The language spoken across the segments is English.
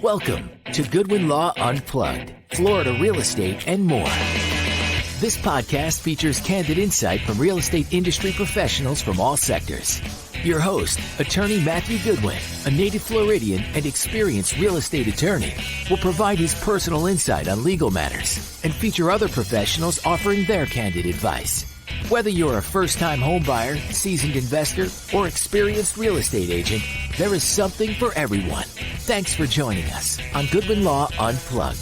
Welcome to Goodwin Law Unplugged, Florida real estate and more. This podcast features candid insight from real estate industry professionals from all sectors. Your host, attorney Matthew Goodwin, a native Floridian and experienced real estate attorney, will provide his personal insight on legal matters and feature other professionals offering their candid advice. Whether you're a first-time homebuyer, seasoned investor, or experienced real estate agent, there is something for everyone. Thanks for joining us on Goodwin Law Unplugged.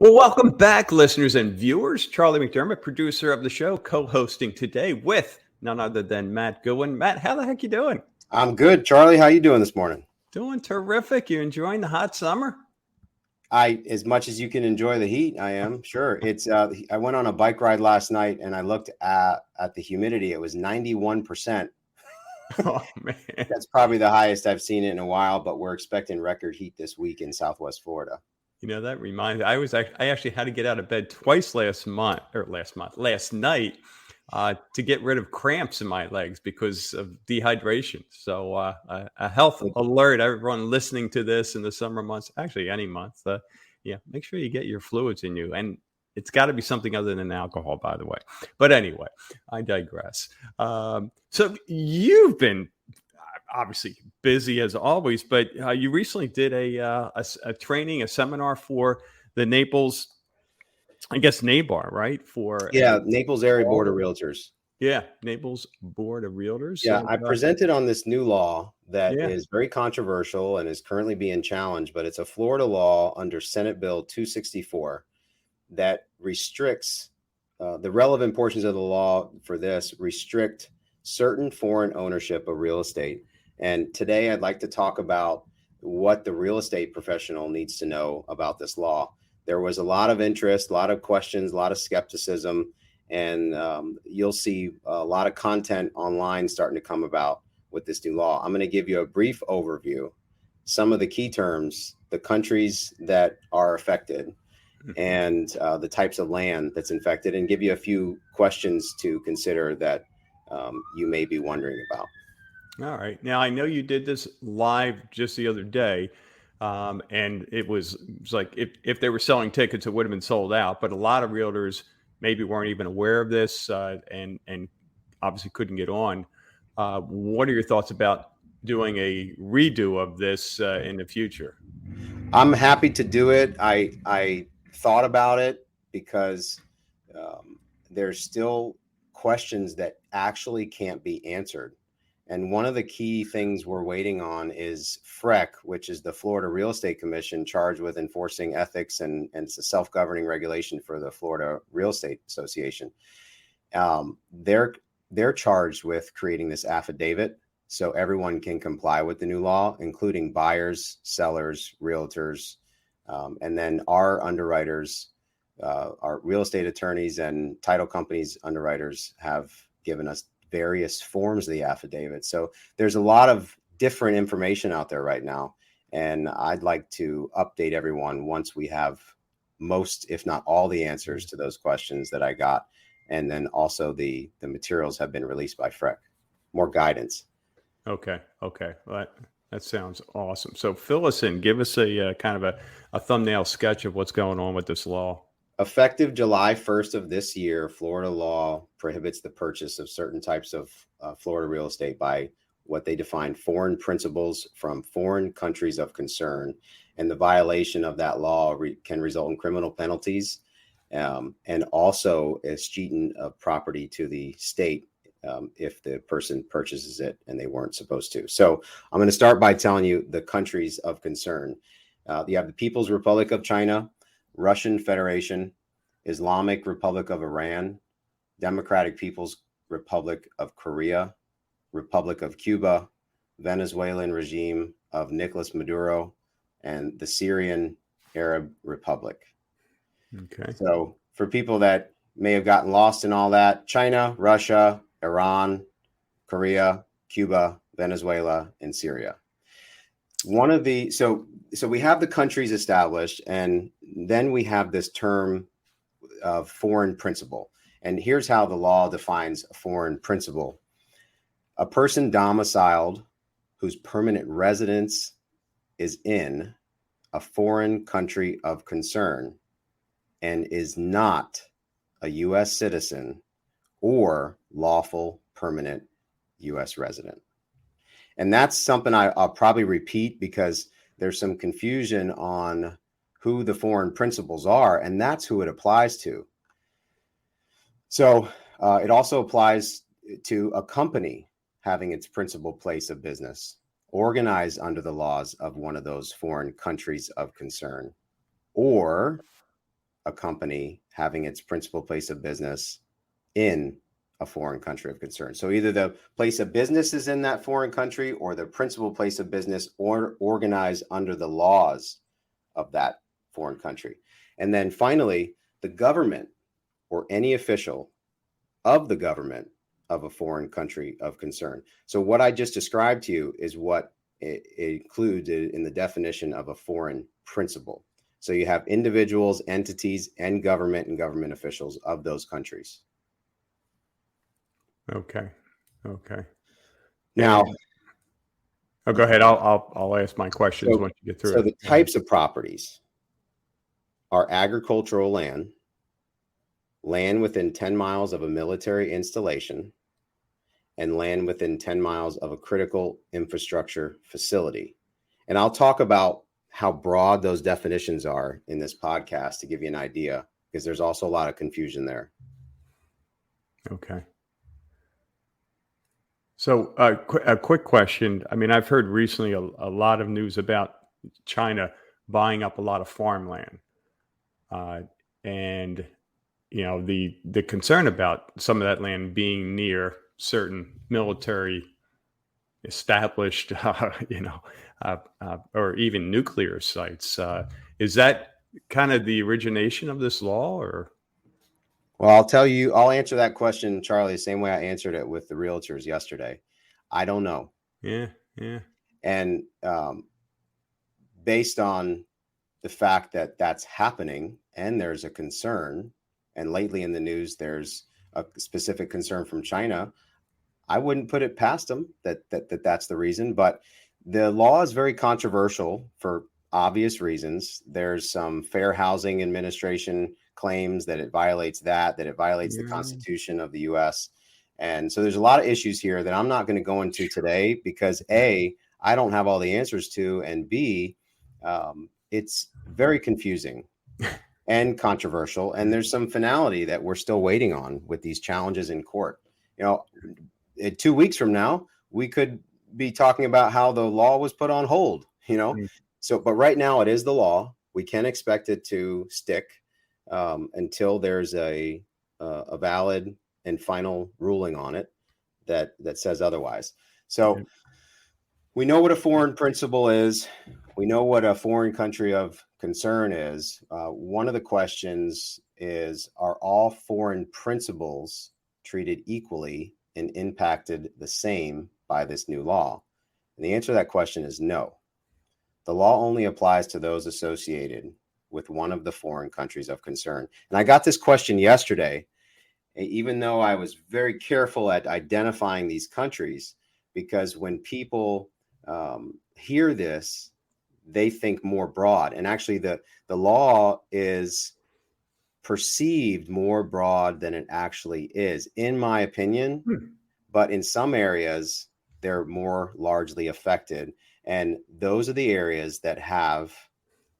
Well, welcome back, listeners and viewers. Charlie McDermott, producer of the show, co-hosting today with none other than Matt Goodwin. Matt, how the heck you doing? I'm good. Charlie, how you doing this morning? Doing terrific. You enjoying the hot summer? As much as you can enjoy the heat, I am. Sure. It's I went on a bike ride last night and I looked at the humidity. It was 91%. Oh, man. That's probably the highest I've seen it in a while, but we're expecting record heat this week in Southwest Florida. You know, that reminds me, I actually had to get out of bed twice last night, to get rid of cramps in my legs because of dehydration. So a health alert, everyone listening to this in the summer months, actually any month, make sure you get your fluids in you. And it's got to be something other than alcohol, by the way. But anyway, I digress. So you've been obviously busy as always, but you recently did a training, a seminar for the Naples, I guess NABAR, right? Naples Area Board of Realtors. Yeah, Naples Board of Realtors. Yeah, I presented on this new law that is very controversial and is currently being challenged, but it's a Florida law under Senate Bill 264 that restricts the relevant portions of the law for this restrict certain foreign ownership of real estate. And today I'd like to talk about what the real estate professional needs to know about this law. There was a lot of interest, a lot of questions, a lot of skepticism, and you'll see a lot of content online starting to come about with this new law. I'm going to give you a brief overview, some of the key terms, the countries that are affected, and the types of land that's infected, and give you a few questions to consider that you may be wondering about. All right. Now, I know you did this live just the other day. And it was like if they were selling tickets, it would have been sold out. But a lot of realtors maybe weren't even aware of this and obviously couldn't get on. What are your thoughts about doing a redo of this in the future? I'm happy to do it. I thought about it because there's still questions that actually can't be answered. And one of the key things we're waiting on is FREC, which is the Florida Real Estate Commission charged with enforcing ethics and it's a self-governing regulation for the Florida Real Estate Association. They're charged with creating this affidavit so everyone can comply with the new law, including buyers, sellers, realtors, and then our underwriters, our real estate attorneys and title companies underwriters have given us various forms of the affidavit. So there's a lot of different information out there right now. And I'd like to update everyone once we have most, if not all, the answers to those questions that I got. And then also the materials have been released by FREC. More guidance. Okay. Well, that sounds awesome. So fill us in. Give us a kind of a thumbnail sketch of what's going on with this law. Effective July 1st of this year, Florida law prohibits the purchase of certain types of Florida real estate by what they define foreign principals from foreign countries of concern. And the violation of that law can result in criminal penalties and also escheating of property to the state if the person purchases it and they weren't supposed to. So I'm going to start by telling you the countries of concern. You have the People's Republic of China, Russian Federation, Islamic Republic of Iran, Democratic People's Republic of Korea, Republic of Cuba, Venezuelan regime of Nicolas Maduro, and the Syrian Arab Republic. Okay. So for people that may have gotten lost in all that, China, Russia, Iran, Korea, Cuba, Venezuela, and Syria. So we have the countries established, and then we have this term of foreign principal. And here's how the law defines a foreign principal. A person domiciled whose permanent residence is in a foreign country of concern and is not a U.S. citizen or lawful permanent U.S. resident. And that's something I'll probably repeat because there's some confusion on who the foreign principals are, and that's who it applies to. So it also applies to a company having its principal place of business organized under the laws of one of those foreign countries of concern, or a company having its principal place of business in a foreign country of concern. So either the place of business is in that foreign country or the principal place of business or organized under the laws of that foreign country. And then finally, the government or any official of the government of a foreign country of concern. So what I just described to you is what it includes in the definition of a foreign principal. So you have individuals, entities, and government officials of those countries. Okay. Now, go ahead. I'll ask my questions once you get through. So the types of properties are agricultural land, land within 10 miles of a military installation, and land within 10 miles of a critical infrastructure facility. And I'll talk about how broad those definitions are in this podcast to give you an idea, because there's also a lot of confusion there. Okay. So a quick question. I mean, I've heard recently a lot of news about China buying up a lot of farmland. And, the concern about some of that land being near certain military established, or even nuclear sites. Is that kind of the origination of this law, or? Well, I'll answer that question, Charlie, the same way I answered it with the realtors yesterday. I don't know. Yeah. And based on the fact that that's happening and there's a concern, and lately in the news, there's a specific concern from China, I wouldn't put it past them that's the reason. But the law is very controversial for obvious reasons. There's some Fair Housing Administration claims that it violates the Constitution of the U.S. And so there's a lot of issues here that I'm not going to go into today because A, I don't have all the answers to, and B, it's very confusing and controversial. And there's some finality that we're still waiting on with these challenges in court. 2 weeks from now, we could be talking about how the law was put on hold, So, but right now it is the law. We can expect it to stick until there's a valid and final ruling on it that says otherwise. So we know what a foreign principal is. We know what a foreign country of concern is. One of the questions is, are all foreign principals treated equally and impacted the same by this new law? And the answer to that question is no. The law only applies to those associated with one of the foreign countries of concern. And I got this question yesterday, even though I was very careful at identifying these countries, because when people hear this, they think more broad. And actually, the law is perceived more broad than it actually is, in my opinion. But in some areas, they're more largely affected. And those are the areas that have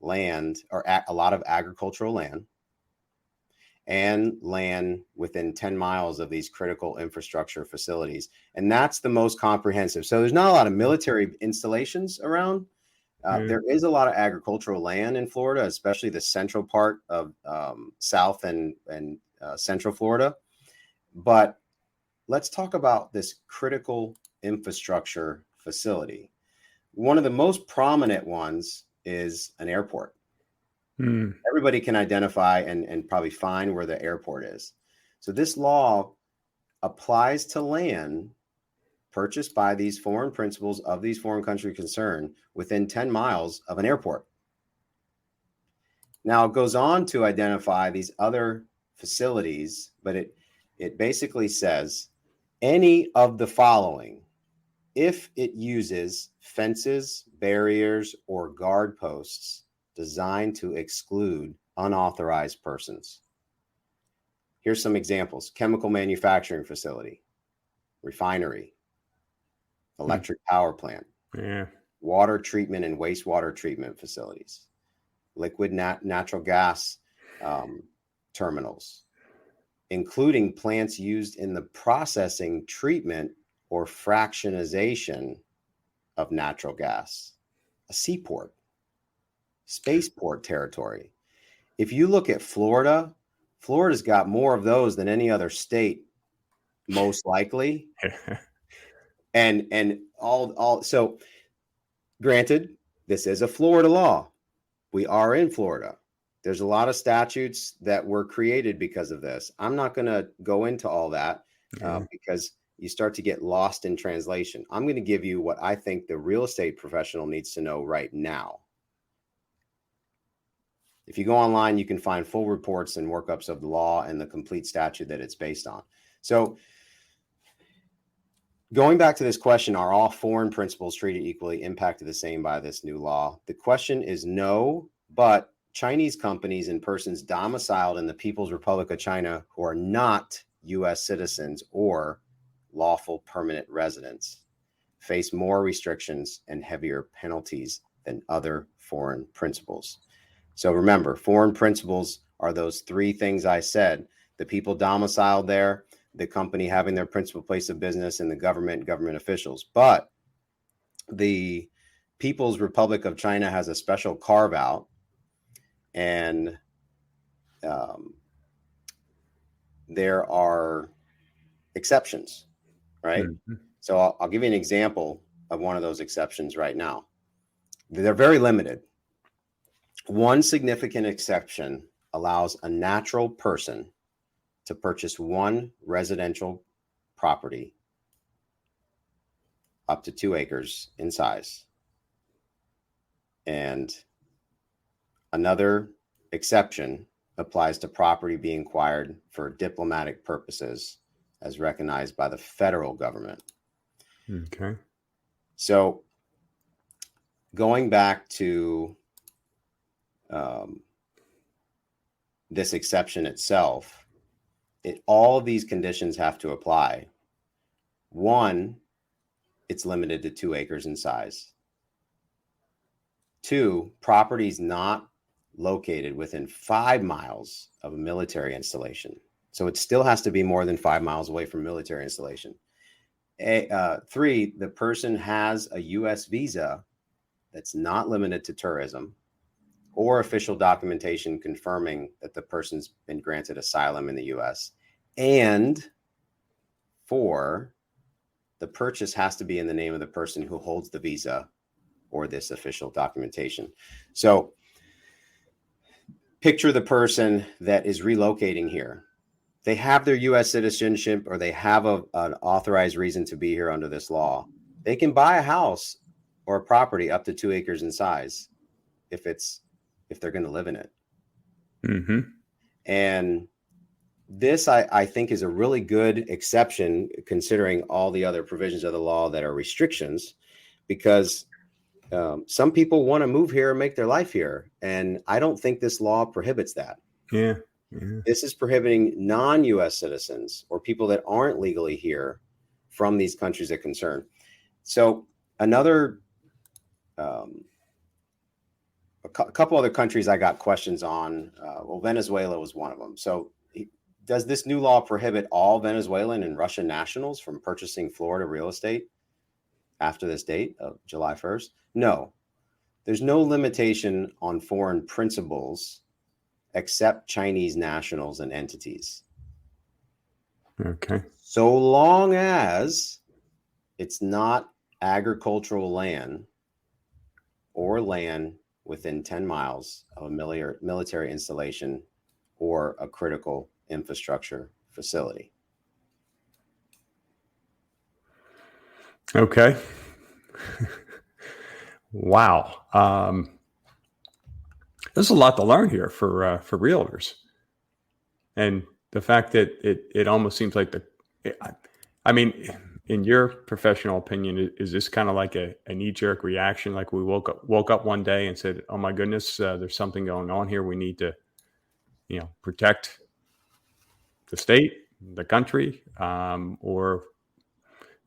land, or a lot of agricultural land, and land within 10 miles of these critical infrastructure facilities. And that's the most comprehensive. So there's not a lot of military installations around. There is a lot of agricultural land in Florida, especially the central part of South and Central Florida. But let's talk about this critical infrastructure facility. One of the most prominent ones is an airport. Everybody can identify and probably find where the airport is. So this law applies to land purchased by these foreign principals of these foreign country concern within 10 miles of an airport. Now, it goes on to identify these other facilities, but it basically says any of the following if it uses fences, barriers, or guard posts designed to exclude unauthorized persons. Here's some examples: chemical manufacturing facility, refinery, electric power plant, water treatment and wastewater treatment facilities, liquid natural gas terminals, including plants used in the processing, treatment, or fractionization of natural gas, a seaport, spaceport territory. If you look at Florida, Florida's got more of those than any other state, most likely. and all so granted, this is a Florida law. We are in Florida. There's a lot of statutes that were created because of this. I'm not going to go into all that because you start to get lost in translation. I'm going to give you what I think the real estate professional needs to know right now. If you go online, you can find full reports and workups of the law and the complete statute that it's based on. So going back to this question, are all foreign principals treated equally, impacted the same by this new law? The question is no, but Chinese companies and persons domiciled in the People's Republic of China who are not U.S. citizens or lawful permanent residents face more restrictions and heavier penalties than other foreign principals. So remember, foreign principals are those three things I said: the people domiciled there, the company having their principal place of business, and the government officials. But the People's Republic of China has a special carve out, and there are exceptions, right? Mm-hmm. So I'll give you an example of one of those exceptions right now. They're very limited. One significant exception allows a natural person to purchase one residential property up to 2 acres in size. And another exception applies to property being acquired for diplomatic purposes as recognized by the federal government. Okay. So going back to this exception itself, all of these conditions have to apply. One, it's limited to 2 acres in size. Two, properties not located within 5 miles of a military installation. So it still has to be more than 5 miles away from military installation. Three, the person has a U.S. visa that's not limited to tourism, or official documentation confirming that the person's been granted asylum in the U.S. And 4, the purchase has to be in the name of the person who holds the visa or this official documentation. So picture the person that is relocating here. They have their U.S. citizenship, or they have an authorized reason to be here under this law. They can buy a house or a property up to 2 acres in size if they're going to live in it. Mm-hmm. And this, I think, is a really good exception considering all the other provisions of the law that are restrictions, because some people want to move here and make their life here. And I don't think this law prohibits that. Yeah. This is prohibiting non-U.S. citizens or people that aren't legally here from these countries of concern. So another, a couple other countries I got questions on. Venezuela was one of them. So does this new law prohibit all Venezuelan and Russian nationals from purchasing Florida real estate after this date of July 1st? No, there's no limitation on foreign principals except Chinese nationals and entities. Okay. So long as it's not agricultural land or land within 10 miles of a military installation or a critical infrastructure facility. Okay. Wow. There's a lot to learn here for realtors, and the fact that it almost seems like in your professional opinion, is this kind of like a knee-jerk reaction? Like we woke up one day and said, "Oh my goodness, there's something going on here. We need to, protect the state, the country," or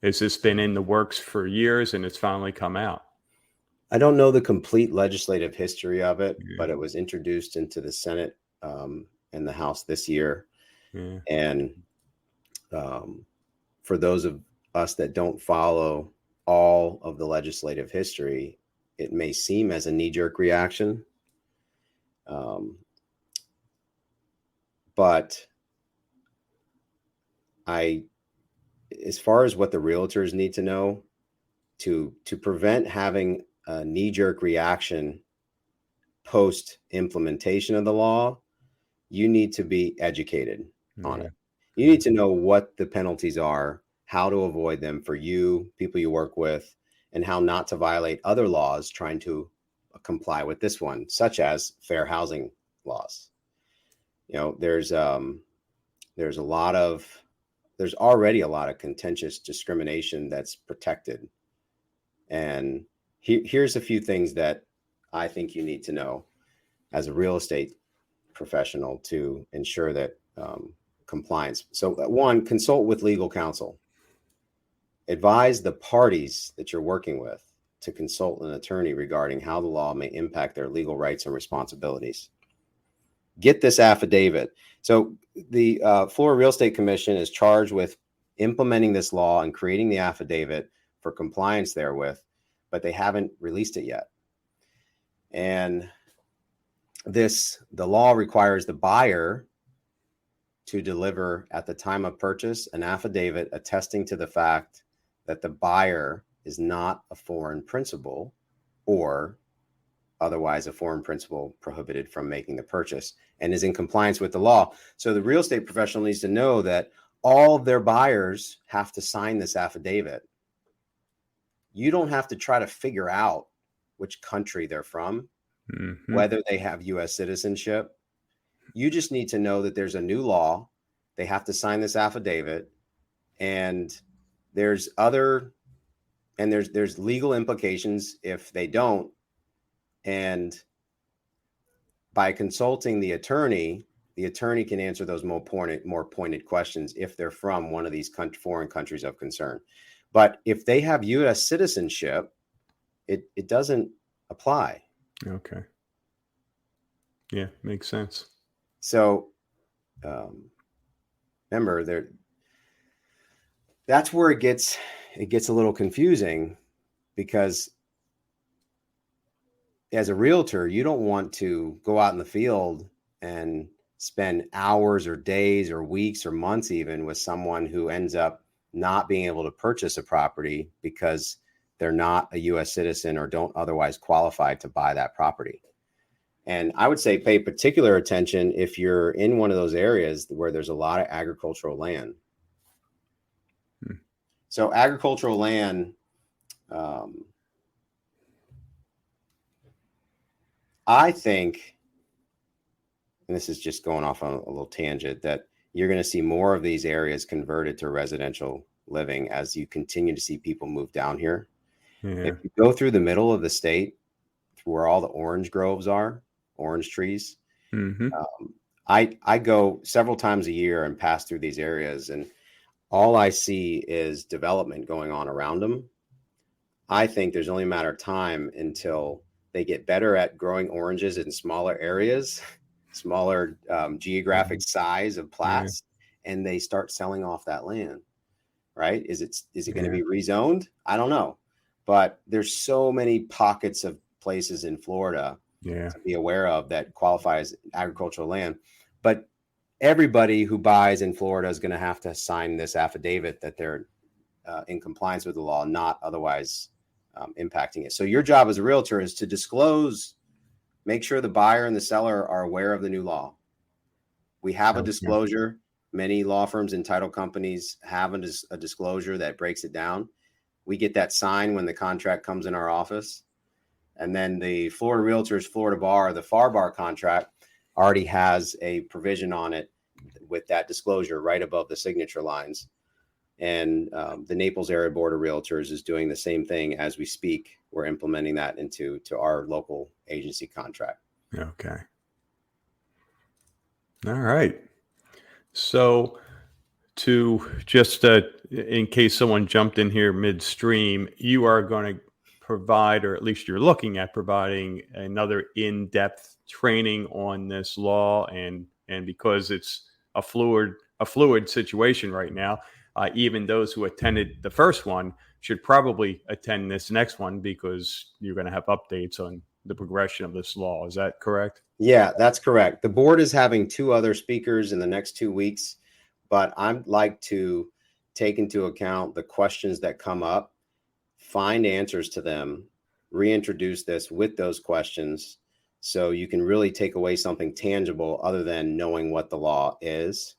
has this been in the works for years and it's finally come out? I don't know the complete legislative history of it, Yeah. but it was introduced into the Senate and the House this year. Yeah. And for those of us that don't follow all of the legislative history, it may seem as a knee-jerk reaction. But as far as what the realtors need to know to prevent having a knee-jerk reaction post implementation of the law, you need to be educated on it. You need to know what the penalties are, how to avoid them for you, people you work with, and how not to violate other laws trying to comply with this one, such as fair housing laws. There's already a lot of contentious discrimination that's protected. And here's a few things that I think you need to know as a real estate professional to ensure that compliance. So one, consult with legal counsel. Advise the parties that you're working with to consult an attorney regarding how the law may impact their legal rights and responsibilities. Get this affidavit. So the Florida Real Estate Commission is charged with implementing this law and creating the affidavit for compliance therewith, but they haven't released it yet. And the law requires the buyer to deliver at the time of purchase an affidavit attesting to the fact that the buyer is not a foreign principal or otherwise a foreign principal prohibited from making the purchase and is in compliance with the law. So the real estate professional needs to know that all of their buyers have to sign this affidavit. You don't have to try to figure out which country they're from, whether they have U.S. citizenship. You just need to know that there's a new law. They have to sign this affidavit, and there's legal implications if they don't. And by consulting the attorney can answer those more pointed questions if they're from one of these foreign countries of concern. But if they have U.S. citizenship, it doesn't apply. Okay. Yeah, makes sense. So remember, that's where it gets a little confusing, because as a realtor, you don't want to go out in the field and spend hours or days or weeks or months even with someone who ends up not being able to purchase a property because they're not a U.S. citizen or don't otherwise qualify to buy that property. And I would say pay particular attention if you're in one of those areas where there's a lot of agricultural land. So agricultural land, I think, and this is just going off on a little tangent, that you're going to see more of these areas converted to residential living as you continue to see people move down here. Yeah. If you go through the middle of the state, where all the orange groves are, orange trees, I go several times a year and pass through these areas, and all I see is development going on around them. I think there's only a matter of time until they get better at growing oranges in smaller areas, smaller geographic size of plats, and they start selling off that land, right? Is it going to be rezoned? I don't know. But there's so many pockets of places in Florida to be aware of that qualify as agricultural land. But everybody who buys in Florida is going to have to sign this affidavit that they're in compliance with the law, not otherwise impacting it. So your job as a realtor is to disclose, make sure the buyer and the seller are aware of the new law. We have a disclosure. Many law firms and title companies have a disclosure that breaks it down. We get that signed when the contract comes in our office. And then the Florida Realtors Florida Bar, the FAR Bar contract, already has a provision on it with that disclosure right above the signature lines. And the Naples Area Board of Realtors is doing the same thing as we speak. We're implementing that into our local agency contract. Okay. All right. So to just in case someone jumped in here midstream, you are going to provide, or at least you're looking at providing, another in-depth training on this law, and because it's a fluid situation right now, even those who attended the first one should probably attend this next one, because you're going to have updates on the progression of this law. Is that correct? Yeah, that's correct. The board is having 2 other speakers in the next 2 weeks, but I'd like to take into account the questions that come up, find answers to them, reintroduce this with those questions, so you can really take away something tangible other than knowing what the law is,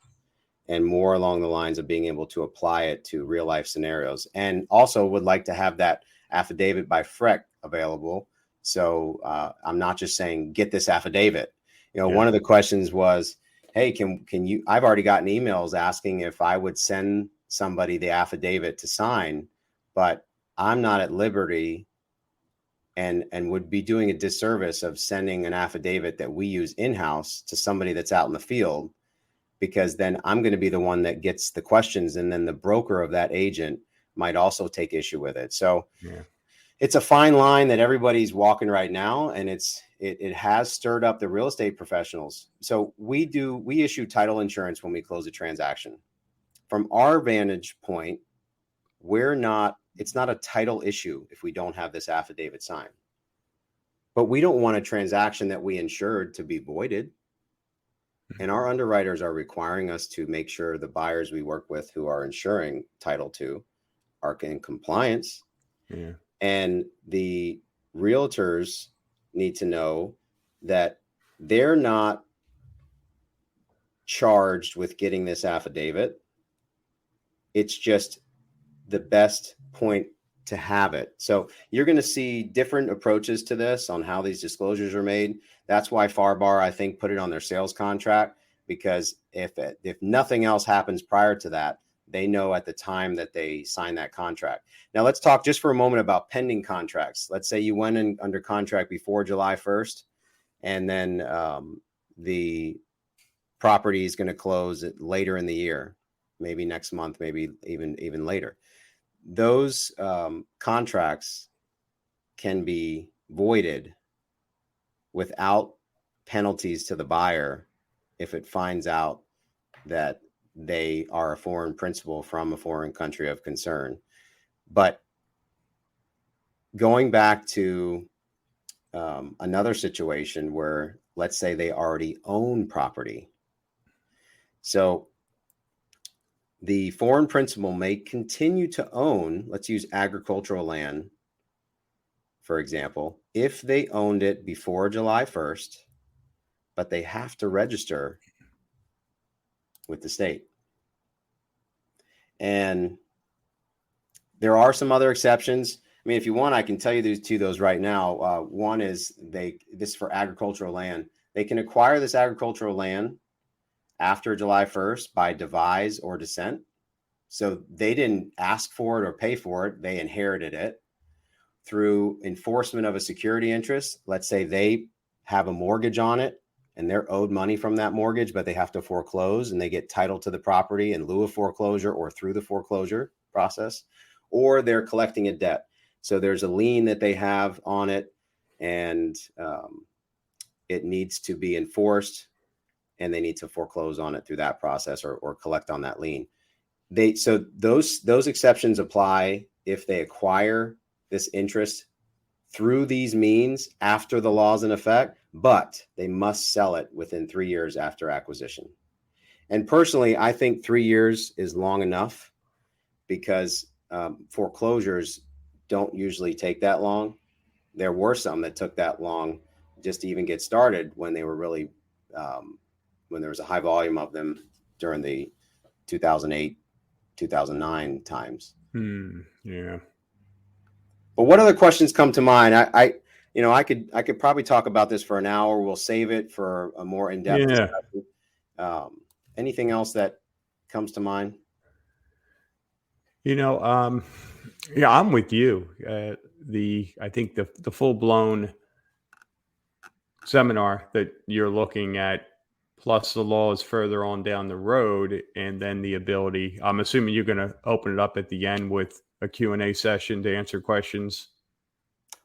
and more along the lines of being able to apply it to real life scenarios. And also would like to have that affidavit by FREC available. So I'm not just saying, get this affidavit. One of the questions was, hey, can you, I've already gotten emails asking if I would send somebody the affidavit to sign, but I'm not at liberty and would be doing a disservice of sending an affidavit that we use in-house to somebody that's out in the field, because then I'm going to be the one that gets the questions, and then the broker of that agent might also take issue with it. So it's a fine line that everybody's walking right now, and it has stirred up the real estate professionals. So we issue title insurance when we close a transaction. From our vantage point, it's not a title issue if we don't have this affidavit signed. But we don't want a transaction that we insured to be voided. And our underwriters are requiring us to make sure the buyers we work with who are insuring title to are in compliance. Yeah. And the realtors need to know that they're not charged with getting this affidavit. It's just the best point to have it. So you're going to see different approaches to this on how these disclosures are made. That's why FARBAR, I think, put it on their sales contract, because if nothing else happens prior to that, they know at the time that they sign that contract. Now let's talk just for a moment about pending contracts. Let's say you went in under contract before July 1st, and then the property is going to close later in the year, maybe next month, maybe even later. Those contracts can be voided without penalties to the buyer if it finds out that they are a foreign principal from a foreign country of concern. But going back to another situation where, let's say, they already own property. So the foreign principal may continue to own, let's use agricultural land, for example, if they owned it before July 1st, but they have to register with the state. And there are some other exceptions. I mean, if you want, I can tell you those right now. One is this for agricultural land. They can acquire this agricultural land after July 1st by devise or descent. So they didn't ask for it or pay for it. They inherited it through enforcement of a security interest. Let's say they have a mortgage on it and they're owed money from that mortgage, but they have to foreclose, and they get title to the property in lieu of foreclosure or through the foreclosure process, or they're collecting a debt. So there's a lien that they have on it, and it needs to be enforced, and they need to foreclose on it through that process, or collect on that lien. So those exceptions apply if they acquire this interest through these means after the law's in effect, but they must sell it within 3 years after acquisition. And personally, I think 3 years is long enough, because foreclosures don't usually take that long. There were some that took that long just to even get started when they were really, when there was a high volume of them during the 2008, 2009 times. Yeah. But what other questions come to mind? I could probably talk about this for an hour. We'll save it for a more in-depth discussion. Anything else that comes to mind? Yeah, I'm with you. I think the full blown seminar that you're looking at, plus the law is further on down the road, and then the ability. I'm assuming you're going to open it up at the end with a Q&A session to answer questions.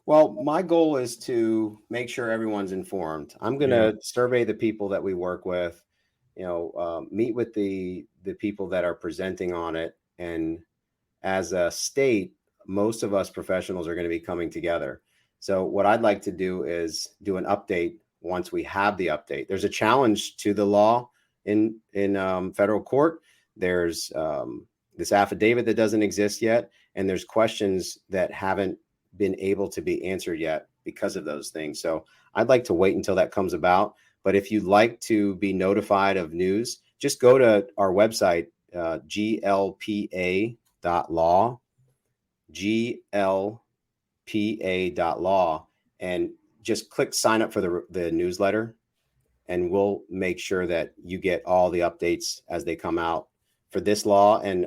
Well, my goal is to make sure everyone's informed. I'm going to survey the people that we work with, meet with the people that are presenting on it. And as a state, most of us professionals are going to be coming together. So what I'd like to do is do an update once we have the update. There's a challenge to the law in federal court. There's this affidavit that doesn't exist yet. And there's questions that haven't been able to be answered yet because of those things. So I'd like to wait until that comes about. But if you'd like to be notified of news, just go to our website, glpa.law, glpa.law, and just click sign up for the newsletter, and we'll make sure that you get all the updates as they come out for this law and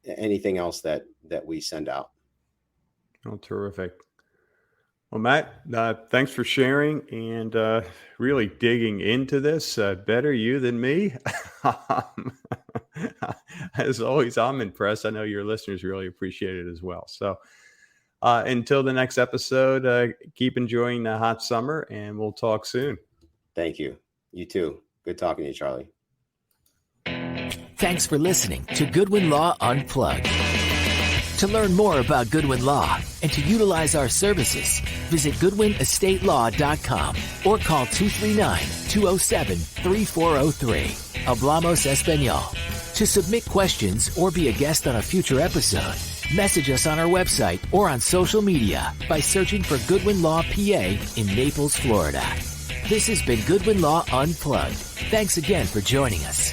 anything else that we send out. Oh, terrific. Well, Matt, thanks for sharing and really digging into this. Better you than me. As always, I'm impressed. I know your listeners really appreciate it as well. So until the next episode, keep enjoying the hot summer, and we'll talk soon. Thank you. You too. Good talking to you, Charlie. Thanks for listening to Goodwin Law Unplugged. To learn more about Goodwin Law and to utilize our services, visit GoodwinEstateLaw.com or call 239-207-3403. Hablamos Espanol. To submit questions or be a guest on a future episode, message us on our website or on social media by searching for Goodwin Law PA in Naples, Florida. This has been Goodwin Law Unplugged. Thanks again for joining us.